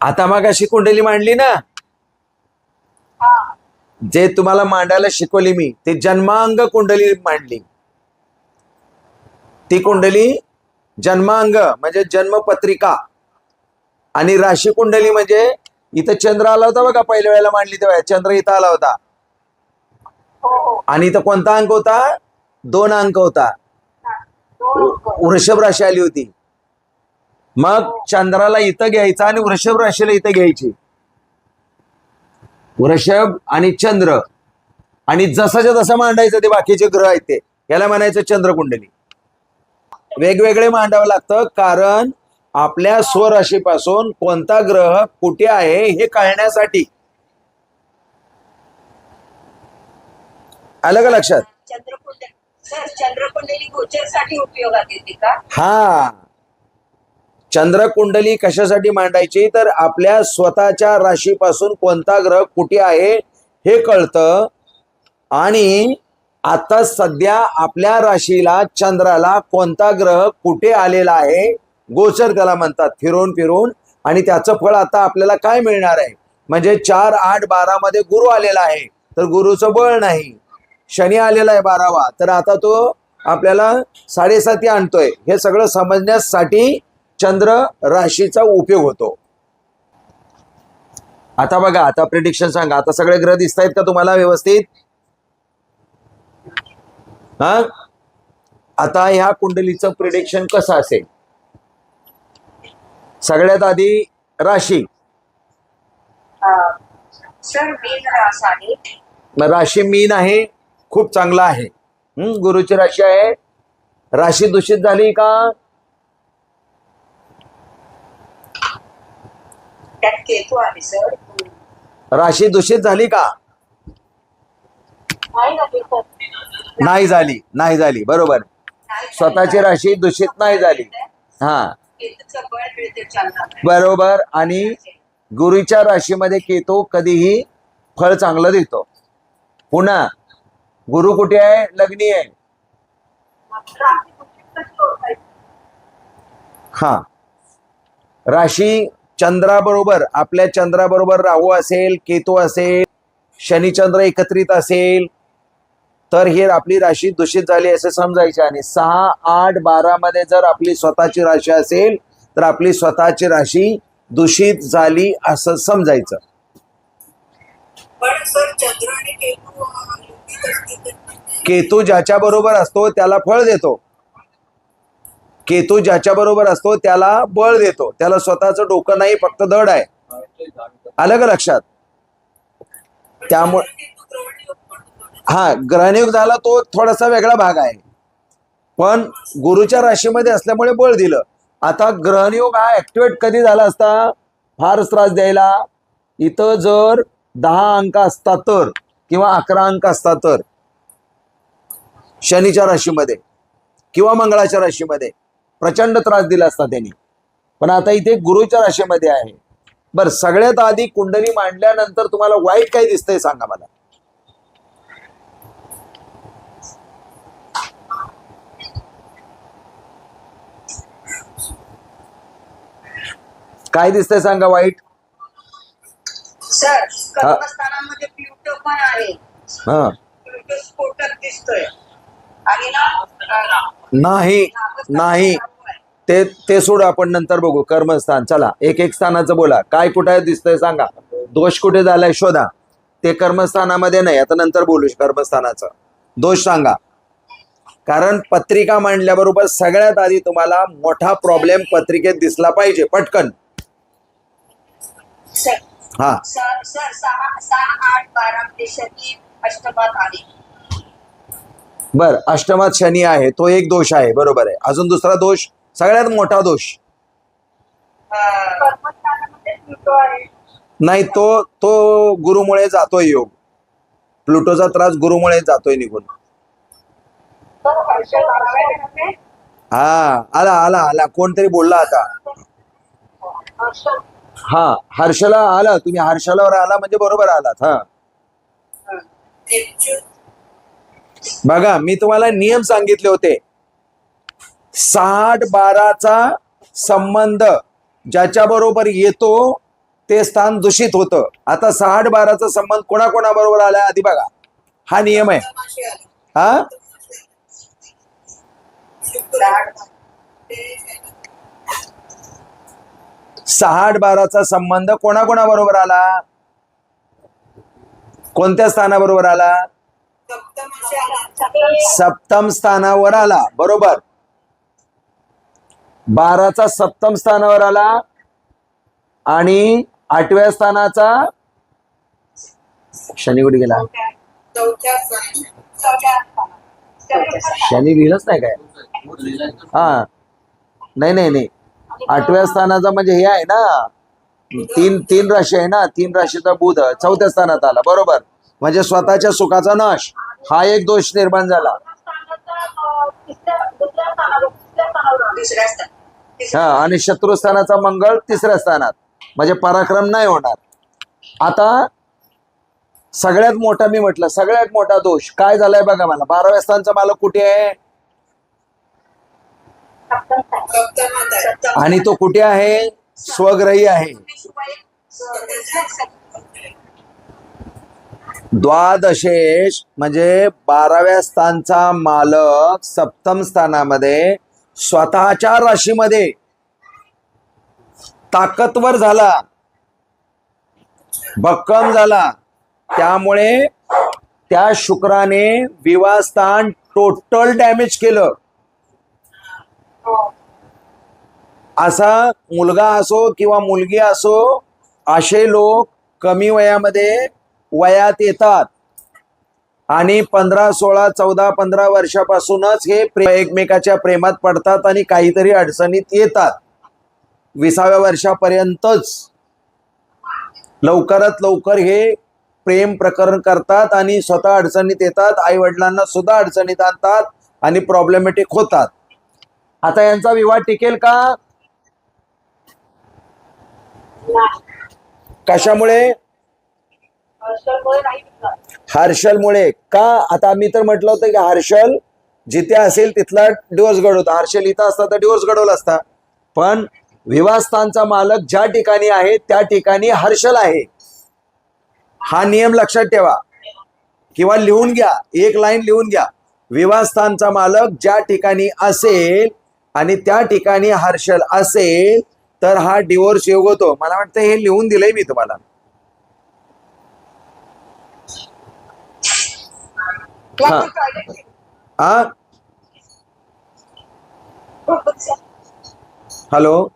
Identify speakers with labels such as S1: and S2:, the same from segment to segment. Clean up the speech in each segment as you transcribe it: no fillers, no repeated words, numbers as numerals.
S1: आता मग अशी कुंडली मांडली ना, जे तुम्हाला मांडायला शिकवली मी, ते जन्मांग कुंडली मांडली. ती कुंडली जन्मांग म्हणजे जन्मपत्रिका, आणि राशी कुंडली म्हणजे इथं चंद्र आला होता बघा, पहिल्या वेळेला मांडली तेव्हा चंद्र इथं आला होता. आणि इथं कोणता अंक होता? 2 अंक होता. वृषभ राशी आली होती. मग चंद्राला इथं घ्यायचा आणि वृषभ राशीला इथं घ्यायची. वृषभ आणि चंद्र, आणि जसाच्या तसं मांडायचं ते बाकीचे ग्रह आहेत ते, याला म्हणायचं चंद्रकुंडली. वेगवेगळे मांडावं लागतं, कारण आपल्या स्वराशीपासून कोणता ग्रह कुठे आहे हे कळण्यासाठी. आलं का लक्षात?
S2: चंद्रकुंडली गोचरसाठी उपयोगात येते का?
S1: हा, चंद्रकुंडली कशासाठी मांडायची, तर आपल्या स्वतःच्या राशीपासून कोणता ग्रह कुठे आहे हे कळतं. आणि आता सध्या आपल्या राशीला चंद्राला कोणता ग्रह कुठे आलेला आहे, गोचर त्याला म्हणतात, फिरून फिरून. आणि त्याचं फळ आता आपल्याला काय मिळणार आहे, म्हणजे 4, 8, 12 मध्ये गुरु आलेला आहे, तर गुरुचं बळ नाही. शनी आलेला आहे 12वा, तर आता तो आपल्याला 7.5 आणतोय. हे सगळं समजण्यासाठी चंद्र राशीचा उपयोग होतो. आता बघा, आता प्रिडिक्शन सांगा. आता सगळे ग्रह दिसत आहेत का तुम्हाला व्यवस्थित? हा, आता ह्या कुंडलीचं प्रिडिक्शन कसं असेल? सगळ्यात आधी राशी.
S2: सर मीन राशी.
S1: राशी मीन आहे, खूप चांगला आहे. गुरुची राशी आहे. राशी दूषित झाली का?
S2: त्यात केतू आहे सर.
S1: राशी दूषित झाली का? नाही झाली, नाही झाली. बरोबर, स्वतःची राशी दूषित नाही झाली. हा,
S2: केतूचं बळ मिळते चंद्राला.
S1: बरोबर. आणि गुरुच्या राशीमध्ये केतू कधीही फळ चांगलं देतो. पुन्हा गुरु कुठे आहे? लग्नी आहे. हा, राशी चंद्राबरोबर, आपल्या चंद्राबरोबर राहू असेल, केतू असेल, शनिचंद्र एकत्रित असेल, तर हे आपली राशी दूषित झाली असे समजायचे. आणि 6, 8, 12 मध्ये जर आपली स्वतःची राशी असेल, तर आपली स्वतःची राशी दूषित झाली असं समजायचं.
S2: पण सर चंद्र आणि केतू
S1: केतू ज्याच्या बरोबर असतो त्याला फळ देतो. केतू ज्याच्या बरोबर असतो त्याला बळ देतो. त्याला स्वतःचं डोकं नाही, फक्त धड आहे. आलं का लक्षात? त्यामुळे हा, ग्रहणयोग झाला तो थोडासा वेगळा भाग आहे, पण गुरुच्या राशीमध्ये असल्यामुळे बळ दिलं. आता ग्रहणयोग हा ऍक्टिवेट कधी झाला असता? फारच त्रास द्यायला. इथं जर 10 अंक असतात तर, किंवा 11 अंक असतात तर, शनीच्या राशीमध्ये किंवा मंगळाच्या राशीमध्ये प्रचंड त्रास दिला असता त्यांनी. पण आता इथे गुरुच्या राशीमध्ये आहे. बर, सगळ्यात आधी कुंडली मांडल्यानंतर तुम्हाला वाईट काय दिसतंय सांगा मला. काय दिसतंय सांगा वाईट?
S2: सर कर्मस्थानामध्ये प्लुटो पण आहे.
S1: हा,
S2: प्लुटो स्फोटक दिसतोय. आणि
S1: नाही नाही, ते सोडू, आपण नंतर बघू. कर्मस्थान, चला एक एक स्थानाचं बोला. काय कुठे दिसतंय सांगा, दोष कुठे झालाय शोधा. ते कर्मस्थानामध्ये नाही, आता नंतर बोलू कर्मस्थानाचं. दोष सांगा, कारण पत्रिका मांडल्याबरोबर सगळ्यात आधी तुम्हाला मोठा प्रॉब्लेम पत्रिकेत दिसला पाहिजे पटकन. हा,
S2: सर 6, 8, 12 मध्ये शनी अष्टमात आले.
S1: बर, अष्टमात शनी आहे, तो एक दोष आहे. बरोबर आहे. अजून दुसरा दोष, सगळ्यात मोठा दोष?
S2: कर्मस्थानामध्ये प्लुटो आहे.
S1: नाही, तो गुरुमुळे जातोय योग. प्लुटोचा त्रास गुरुमुळे जातोय निघून. हा, आला आला आला, कोणतरी बोलला आता. हा, हर्षला आला. तुम्ही हर्षलावर आला म्हणजे बरोबर आलात. हा, बघा, मी तुम्हाला नियम सांगितले होते. 6, 8, 12चा संबंध ज्याच्या बरोबर येतो ते स्थान दूषित होतं. आता 6-8-12चा संबंध कोणाकोणाबरोबर आलाय आधी बघा. हा नियम आहे. हा 6-8-12चा संबंध कोणाकोणाबरोबर आला? कोणत्या स्थानाबरोबर आला? सप्तम स्थानावर आला. बरोबर. 12चा सप्तम स्थानावर आला आणि 8व्या स्थानाचा शनी कुठे गेला? शनी लिहिलंच नाही काय? हा नाही नाही नाही 8व्या स्थानाचा म्हणजे हे आहे ना, तीन राशी आहे ना, 3 राशीचा बुध 4थ्या स्थानात आला. बरोबर. म्हणजे स्वतःच्या सुखाचा नाश हा एक दोष निर्माण झाला. हा आणि शत्रुस्थानाचा मंगळ 3ऱ्या स्थानात म्हणजे पराक्रम नाही होणार. आता सगळ्यात मोठा मी म्हटलं सगळ्यात मोठा दोष काय झालाय बघा मला. 12व्या स्थानचा मालक कुठे आहे? आणि तो कुठे आहे? स्वग्रही आहे. द्वादशेश म्हणजे 12व्या स्थानचा मालक सप्तम स्थानामध्ये स्वतःच्या राशीमध्ये ताकदवर झाला, भक्कम झाला. त्यामुळे त्या शुक्राने विवाहस्थान टोटल डॅमेज केलं. असा मुलगा असो किंवा मुलगी असो असे लोक कमी वयात येतात आणि 15, 16, 14, 15 वर्षापासूनच हे एकमेकाच्या प्रेमात पडतात आणि काहीतरी अडचणीत येतात. 20व्या वर्षापर्यंतच लवकरात लवकर हे प्रेम प्रकरण करतात आणि स्वतः अडचणीत येतात, आई वडिलांना सुद्धा अडचणीत आणतात आणि प्रॉब्लेमॅटिक होतात. आता यांचा विवाह टिकेल का? कशामुळे? हर्षलमुळे. का? आता मी तर म्हटलं होतं की हर्षल जिथे असेल तिथला डिवोर्स घडवता. हर्षल इथं असता तर डिवोर्स घडवला असता. पण विवाहस्थानचा मालक ज्या ठिकाणी आहे त्या ठिकाणी हर्षल आहे. हा नियम लक्षात ठेवा किंवा लिहून घ्या. एक लाईन लिहून घ्या. विवाहस्थानचा मालक ज्या ठिकाणी असेल आणि त्या ठिकाणी हर्षल असेल तर हा डिवोर्स योग होतो. मला वाटतं हे लिहून दिलंय मी तुम्हाला. हॅलो.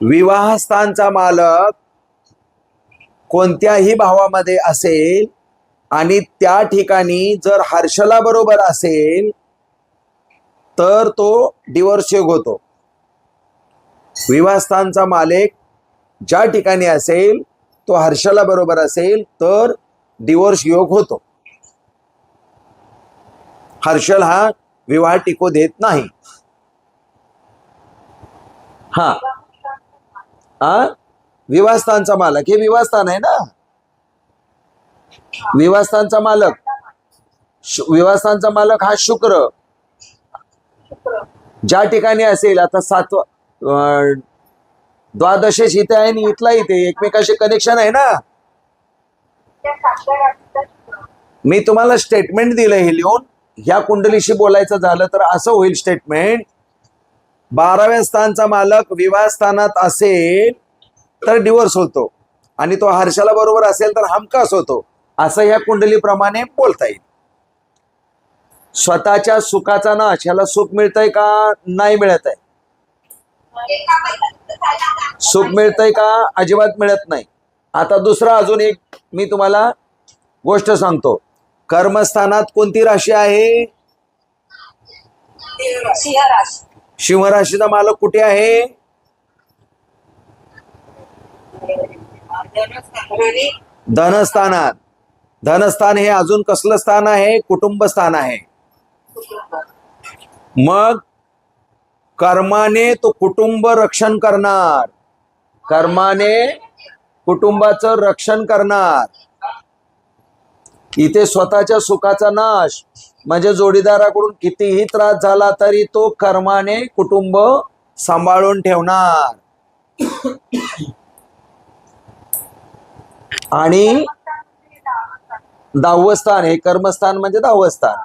S1: विवाहस्थानचा मालक कोणत्याही भावामध्ये असेल आणि त्या ठिकाणी जर हर्षला बरोबर असेल तर तो डिवोर्स योग होतो. विवाहस्थानचा मालक ज्या ठिकाणी असेल तो हर्षला बरोबर असेल तर डिवोर्स योग होतो. हर्षल हा विवाह टिकू देत नाही. विवाहस्थानचा मालक हे विवाहस्थान आहे ना. विवाहस्थानचा मालक हा शुक्र ज्या ठिकाणी असेल. आता 7 द्वादशेश इथे आहे आणि इथला इथे एकमेकाशी कनेक्शन आहे ना. मी तुम्हाला स्टेटमेंट दिलं हे लिहून. ह्या कुंडलीशी बोलायचं झालं तर असं होईल स्टेटमेंट. 12व्या स्थानचा मालक विवाह स्थानात असेल तर डिवोर्स होतो आणि तो हर्षाला बरोबर असेल तर हमखास होतो. असं ह्या कुंडलीप्रमाणे बोलता येईल. स्वतःच्या सुखाचा नाश. ह्याला सुख मिळतंय का? नाही मिळत आहे. सुख मिळतंय का? अजिबात मिळत नाही. आता दुसरा अजून एक मी तुम्हाला गोष्ट सांगतो. कर्मस्थानात कोणती राशी आहे? सिंह राशीचा मालक कुठे आहे? धनस्थानात. धनस्थान हे अजून कसलं स्थान आहे? कुटुंब स्थान आहे. मग कर्माने तो कुटुंब रक्षण करणार. कर्माने कुटुंबाचं रक्षण करणार. इथे स्वतःच्या सुखाचा नाश म्हणजे जोडीदाराकडून कितीही त्रास झाला तरी तो कर्माने कुटुंब सांभाळून ठेवणार. आणि 10वं स्थान हे कर्मस्थान म्हणजे 10वं स्थान.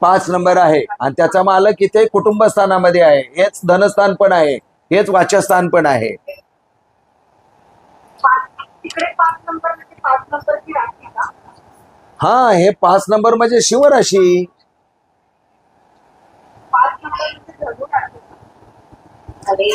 S1: 5 नंबर आहे आणि त्याचा मालक इथे कुटुंब स्थानामध्ये आहे. हेच धनस्थान पण आहे, हेच वाचस्थान पण आहे.
S2: तिकडे 5 नंबर म्हणजे 5 नंबरची राशी का?
S1: हा, हे 5 नंबर म्हणजे शिवराशी.
S2: 5 नंबर म्हणजे धनु राशी का? अरे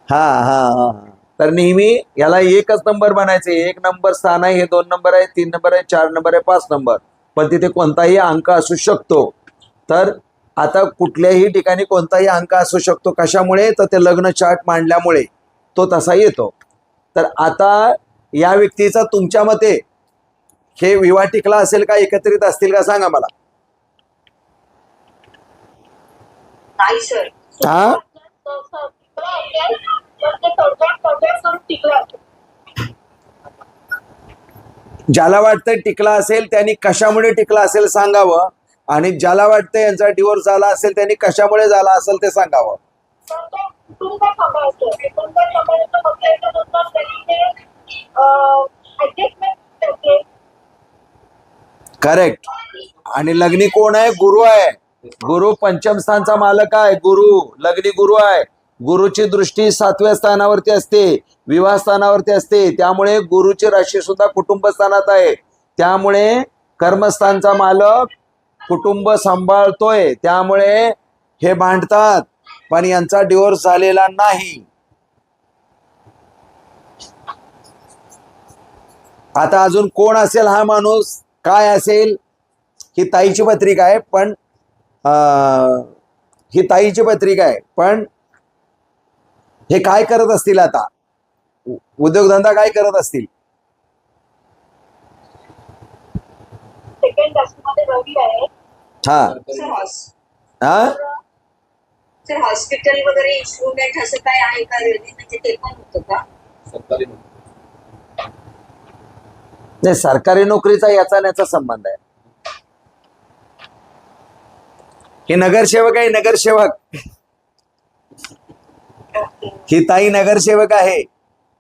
S1: हा हा हा. तर नेहमी याला एकच नंबर बनायचे. 1 नंबर स्थान आहे, हे 2 नंबर आहे, 3 नंबर आहे, 4 नंबर आहे, 5 नंबर. पण तिथे कोणताही अंक असू शकतो. तर आता कुठल्याही ठिकाणी कोणताही अंक असू शकतो. कशामुळे? तर ते लग्न चार्ट मांडल्यामुळे तो तसा येतो. तर आता या व्यक्तीचा तुमच्या मते हे विवाह टिकला असेल का, एकत्रित असतील का, सांगा मला.
S2: नाही सर.
S1: हा, ज्याला वाटतं टिकला असेल त्यांनी कशामुळे टिकला असेल सांगावं, आणि ज्याला वाटतं यांचा डिवोर्स झाला असेल त्यांनी कशामुळे झाला असेल ते सांगावं. करेक्ट. आणि लग्नी कोण आहे? गुरु आहे. गुरु पंचम स्थानचा मालक आहे. गुरु लग्नी गुरु आहे. गुरुची दृष्टी 7व्या स्थानावरती असते, विवाह स्थानावरती असते. त्यामुळे गुरुची राशी सुद्धा कुटुंब स्थानात आहे. त्यामुळे कर्मस्थानचा मालक कुटुंब सांभाळतोय. त्यामुळे हे भांडतात, पण यांचा डिवोर्स झालेला नाही. आता अजून कोण असेल हा माणूस? काय असेल? ही ताईची पत्रिका आहे, पण ही ताईची पत्रिका आहे, पण हे काय करत असतील? आता उद्योगधंदा काय करत असतील?
S2: सेकंड राशीमध्ये रवी आहे.
S1: हा हा,
S2: सर हॉस्पिटल वगैरे इन्स्ट्रुमेंट असं काय आहे का? म्हणजे ते पण होतं का?
S1: नाही, सरकारी नोकरीचा याचा त्याचा संबंध आहे. हे नगरसेवक आहे, नगरसेवक. ही ताई नगरसेवक आहे.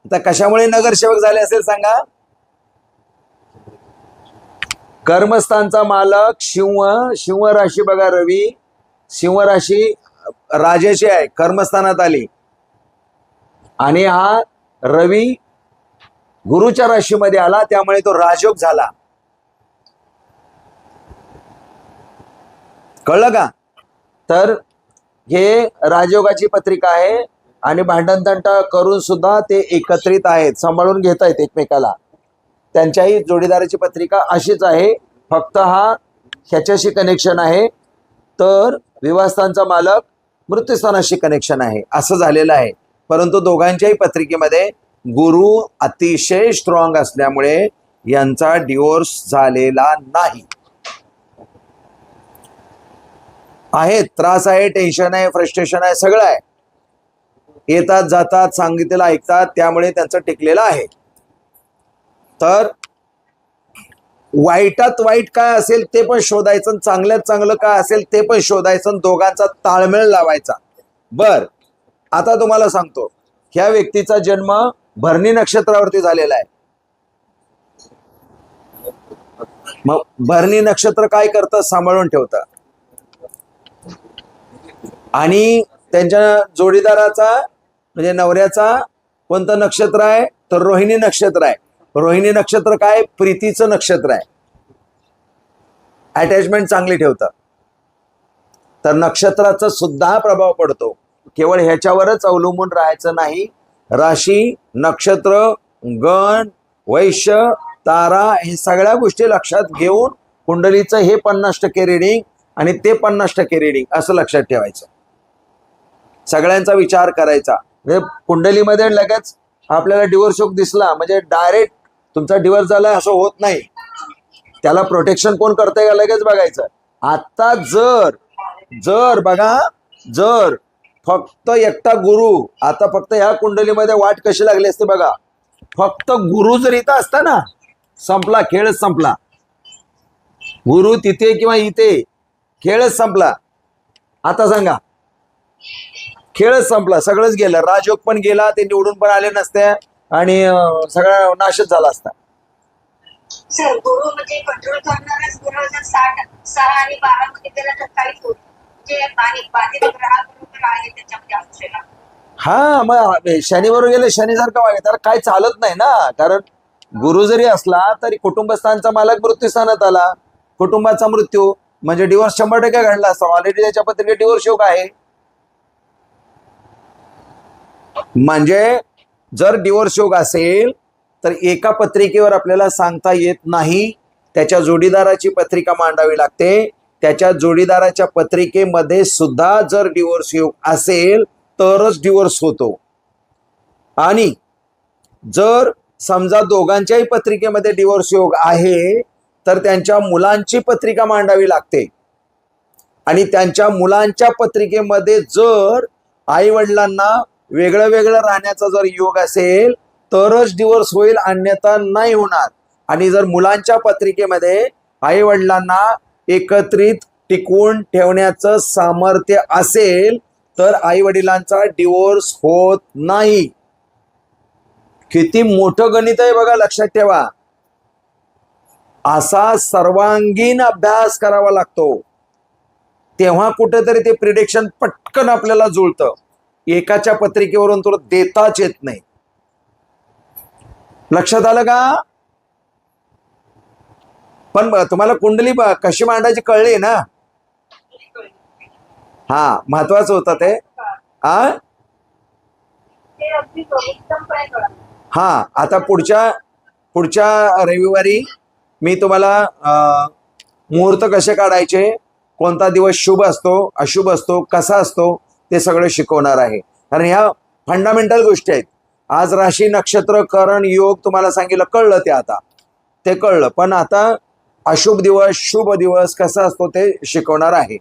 S1: आता कशामुळे नगरसेवक झाले असेल सांगा? कर्मस्थानचा मालक शिव राशी बघा. रवी सिंह राशी राजाची आहे, कर्मस्थानात आली. आणि हा रवी गुरुच्या राशीमध्ये आला, त्यामुळे तो राजयोग झाला. कळलं का? तर हे राजयोगाची पत्रिका आहे आणि भांडणतंटा करून सुद्धा ते एकत्रित आहेत, सांभाळून घेत आहेत एकमेकाला. त्यांच्याही जोडीदाराची पत्रिका अशीच आहे, फक्त हा ह्याच्याशी कनेक्शन आहे, तर विवाहस्थानचा मालक मृत्यूस्थानाशी कनेक्शन आहे, असं झालेलं आहे. परंतु दोघांच्याही पत्रिकेमध्ये गुरु अतिशय स्ट्रॉंग असल्यामुळे यांचा डिवोर्स झालेला नाही. आहे त्रास आहे, टेन्शन आहे, फ्रस्ट्रेशन आहे, सगळं आहे. येतात जातात, सांगितलेलं ऐकतात, त्यामुळे त्यांचं टिकलेलं आहे. तर वाईटात वाईट काय असेल ते पण शोधायचं, चांगल्यात चांगलं काय असेल ते पण शोधायचं, दोघांचा ताळमेळ लावायचा. बर, आता तुम्हाला सांगतो, ह्या व्यक्तीचा जन्म भरणी नक्षत्रावरती झालेला आहे. मग भरणी नक्षत्र काय करतं? सांभाळून ठेवतं. आणि त्यांच्या जोडीदाराचा म्हणजे नवऱ्याचा कोणतं नक्षत्र आहे? तर रोहिणी नक्षत्र आहे. रोहिणी नक्षत्र काय? प्रीतीचं नक्षत्र आहे. अटॅचमेंट चांगली ठेवतं. तर नक्षत्राचा सुद्धा प्रभाव पडतो. केवळ ह्याच्यावरच अवलंबून राहायचं नाही. राशी, नक्षत्र, गण, वैश्य, तारा, हे सगळ्या गोष्टी लक्षात घेऊन कुंडलीचं हे 50% रिडिंग आणि ते 50% रिडिंग असं लक्षात ठेवायचं. सगळ्यांचा विचार करायचा. म्हणजे कुंडलीमध्ये लगेच आपल्याला डिवोर्स योग दिसला म्हणजे डायरेक्ट तुमचा डिवोर्स झाला असं होत नाही. त्याला प्रोटेक्शन कोण करतंय का लगेच बघायचं. आता जर बघा, जर फक्त एकटा गुरु, आता फक्त ह्या कुंडलीमध्ये वाट कशी लागली असते बघा. फक्त गुरु जर इथं असता ना, संपला, खेळच संपला. गुरु तिथे किंवा इथे खेळच संपला. आता सांगा, खेळच संपला, सगळंच गेलं, राजयोग पण गेला, ते निवडून पण आले नसते आणि सगळा नाशच झाला असता.
S2: सर गुरु म्हणजे कंट्रोल करणारच गुरु जर 6 आणि 12 मध्ये गेला तर काहीच होत म्हणजे बाधित ग्रहाबरोबर आहे त्याच्यामध्ये असू शकत.
S1: हा, मग शनीबरोबर गेले शनीसारखं वागे, तर काय चालत नाही ना. कारण गुरु जरी असला तरी कुटुंबस्थानचा मालक मृत्यूस्थानात आला, कुटुंबाचा मृत्यू म्हणजे डिवोर्स 100% घडला असता. ऑलरेडी त्याच्या पत्रिकेत डिवोर्स योग आहे. म्हणजे जर डिवोर्स योग असेल तर एका पत्रिकेवर आपल्याला सांगता येत नाही, त्याच्या जोडीदाराची पत्रिका मांडावी लागते. त्याच्या जोडीदाराच्या पत्रिकेमध्ये सुद्धा जर डिवोर्स योग असेल तरच डिवोर्स होतो. आणि जर समजा दोघांच्याही पत्रिकेमध्ये डिवोर्स योग आहे तर त्यांच्या मुलांची पत्रिका मांडावी लागते. आणि त्यांच्या मुलांच्या पत्रिकेमध्ये जर आई वडिलांना वेगळं वेगळं राहण्याचा जर योग असेल तरच डिवोर्स होईल, अन्यथा नाही होणार. आणि जर मुलांच्या पत्रिकेमध्ये आई वडिलांना एकत्रित टिकवून ठेवण्याचं सामर्थ्य असेल तर आई वडिलांचा डिवोर्स होत नाही. किती मोठं गणित आहे बघा, लक्षात ठेवा. असा सर्वांगीण अभ्यास करावा लागतो, तेव्हा कुठेतरी ते प्रिडिक्शन पटकन आपल्याला जुळतं. एकाच्या पत्रिकेवरून तो देताच येत नाही. लक्षात आलं का? पण तुम्हाला कुंडली कशी मांडायची कळली ना? हा, महत्वाचं होतं ते. हा, आता पुढच्या रविवारी मी तुम्हाला मुहूर्त कसे काढायचे, कोणता दिवस शुभ असतो अशुभ असतो कसा असतो ते सगळं शिकवणार आहे. कारण ह्या फंडामेंटल गोष्टी आहेत. आज राशी नक्षत्र करण योग तुम्हाला सांगितलं, कळलं ते, आता ते कळलं. पण आता अशुभ दिवस शुभ दिवस कसा असतो ते शिकवणार आहे.